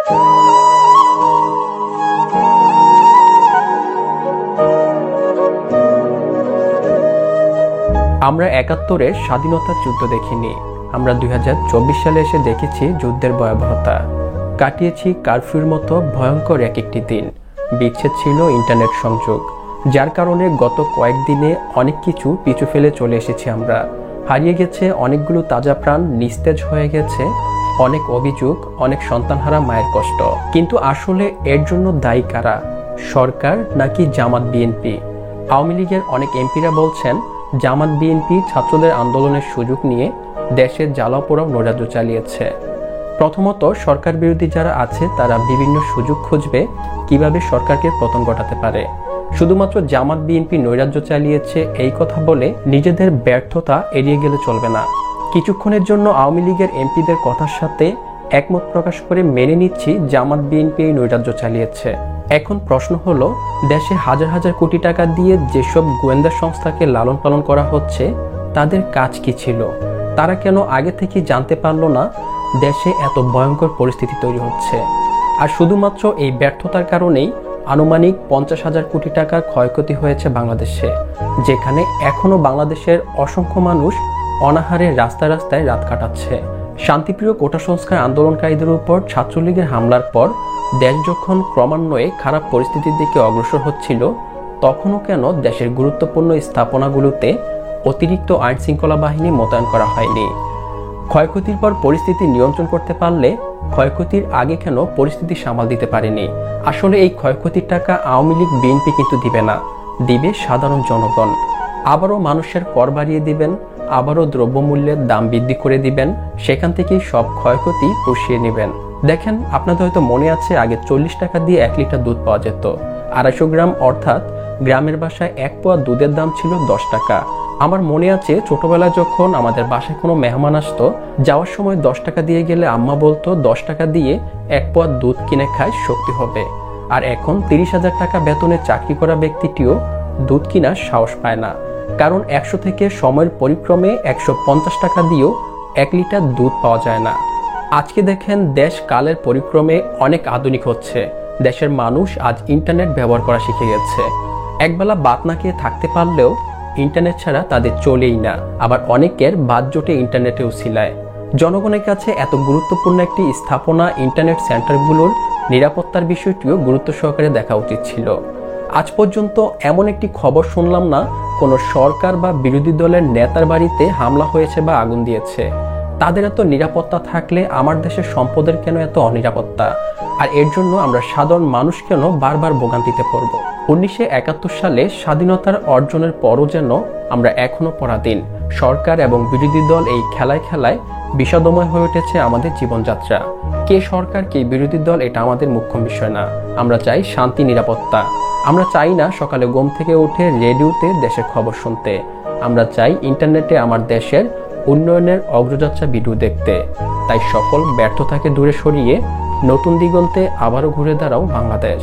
আমরা ৭১-এর স্বাধীনতার যুদ্ধ দেখিনি, আমরা ২০২৪ সালে এসে দেখেছি যুদ্ধের ভয়াবহতা। কাটিয়েছি কারফিউর মতো ভয়ঙ্কর এক একটি দিন। বিচ্ছেদ ছিল ইন্টারনেট সংযোগ, যার কারণে গত কয়েকদিনে অনেক কিছু পিছু ফেলে চলে এসেছি আমরা। হারিয়ে গেছে অনেকগুলো তাজা প্রাণ, নিস্তেজ হয়ে গেছে অনেক অভিযোগ, অনেক সন্তানহারা মায়ের কষ্ট। কিন্তু আসলে এর জন্য দায়ী কারা? সরকার নাকি জামাত বিএনপি? আওয়ামী লীগের অনেক এমপিরা বলছেন জামাত বিএনপি ছাত্রদের আন্দোলনের সুযোগ নিয়ে দেশের জ্বালাও-পোড়াও নৈরাজ্য চালিয়েছে। প্রথমত, সরকার বিরোধী যারা আছে তারা বিভিন্ন সুযোগ খুঁজবে কিভাবে সরকারকে পতন ঘটাতে পারে। শুধুমাত্র জামাত বিএনপি নৈরাজ্য চালিয়েছে এই কথা বলে নিজেদের ব্যর্থতা এড়িয়ে গেলে চলবে না। কিছুক্ষণের জন্য আওয়ামী লীগের এমপিদের কথার সাথে একমত প্রকাশ করে মেনে নিচ্ছি জামাত বিএনপি এই নৈরাজ্য চালিয়েছে। এখন প্রশ্ন হলো, দেশে হাজার হাজার কোটি টাকা দিয়ে যেসব গোয়েন্দা সংস্থাকে লালন পালন করা হচ্ছে তাদের কাজ কি ছিল? তারা কেন আগে থেকে জানতে পারলো না দেশে এত ভয়ঙ্কর পরিস্থিতি তৈরি হচ্ছে? আর শুধুমাত্র এই ব্যর্থতার কারণেই আনুমানিক ৫০,০০০ কোটি টাকার ক্ষয়ক্ষতি হয়েছে বাংলাদেশে, যেখানে এখনো বাংলাদেশের অসংখ্য মানুষ অনাহারে রাস্তায় রাস্তায় রাত কাটাচ্ছে। শান্তিপ্রিয় কোটা সংস্কার আন্দোলনকারীদের উপর ছাত্রলীগের হামলার পর দেশ যখন ক্রমান্বয়ে খারাপ পরিস্থিতির দিকে অগ্রসর হচ্ছিল, তখনও কেন দেশের গুরুত্বপূর্ণ স্থাপনাগুলোতে অতিরিক্ত আইন শৃঙ্খলা বাহিনী মোতায়েন করা হয়নি? ক্ষয়ক্ষতির পর পরিস্থিতি নিয়ন্ত্রণ করতে পারলে ক্ষয়ক্ষতির আগে কেন পরিস্থিতি সামাল দিতে পারেনি? আসলে এই ক্ষয়ক্ষতির টাকা আওয়ামী লীগ বিএনপি কিন্তু দিবে না, দিবে সাধারণ জনগণ। আবারও মানুষের কর বাড়িয়ে দিবেন, আবারও দ্রব্যমূল্যের দাম বৃদ্ধি করে দিবেন, সেখান থেকেই সব ক্ষয়ক্ষতি পুষিয়ে নেবেন। দেখেন, আপনাদের হয়তো মনে আছে আগে ৪০ টাকা দিয়ে ১ লিটার দুধ পাওয়া যেত। ২৫০ গ্রাম অর্থাৎ গ্রামের বাসায় ১ পোয়া দুধের দাম ছিল ১০ টাকা। আমার মনে আছে ছোটবেলায় যখন আমাদের বাসায় কোনো মেহমান আসতো, যাওয়ার সময় ১০ টাকা দিয়ে গেলে আম্মা বলতো ১০ টাকা দিয়ে ১ পোয়া দুধ কিনে খায়, শক্তি হবে। আর এখন ৩০,০০০ টাকা বেতনে চাকরি করা ব্যক্তিটিও দুধ কেনার সাহস পায় না, কারণ ১০০ থেকে সময়ের পরিক্রমে ১৫০ টাকা দিয়েও ১ লিটার দুধ পাওয়া যায় না। আজকে দেখেন, দেশ কালের পরিক্রমে অনেক আধুনিক হচ্ছে। দেশের মানুষ আজ ইন্টারনেট ব্যবহার করা শিখে গেছে। একবেলা ভাত না খেয়ে থাকতে পারলেও ইন্টারনেট ছাড়া তাদের চলেই না। আবার অনেকের বাদ জোটে ইন্টারনেটেও ছিলায়। জনগণের কাছে এত গুরুত্বপূর্ণ একটি স্থাপনা ইন্টারনেট সেন্টারগুলোর নিরাপত্তার বিষয়টিও গুরুত্ব সহকারে দেখা উচিত ছিল। আজ পর্যন্ত এমন একটি খবর শুনলাম না কোনো সরকার বা বিরোধী দলের নেতার বাড়িতে হামলা হয়েছে বা আগুন দিয়েছে। তাদের এত নিরাপত্তা থাকলে আমার দেশের সম্পদের কেন এত অনিরাপত্তা? আর এর জন্য আমরা সাধারণ মানুষ কেন বারবার ভোগান্তিতে পড়ব? ১৯৭১ সালে স্বাধীনতার অর্জনের পরও যেন আমরা এখনো পরাধীন। সরকার এবং বিরোধী দল এই খেলায় খেলায় বিষাদময় হয়ে উঠেছে আমাদের জীবনযাত্রা। কে সরকার কে বিরোধী দল এটা আমাদের মুখ্য বিষয় না। আমরা চাই শান্তি, নিরাপত্তা। আমরা চাই না সকালে ঘুম থেকে উঠে রেডিওতে দেশের খবর শুনতে। আমরা চাই ইন্টারনেটে আমার দেশের উন্নয়নের অগ্রযাত্রা ভিডিও দেখতে। তাই সকল ব্যর্থতাকে দূরে সরিয়ে নতুন দিগন্তে আবারও ঘুরে দাঁড়াও বাংলাদেশ।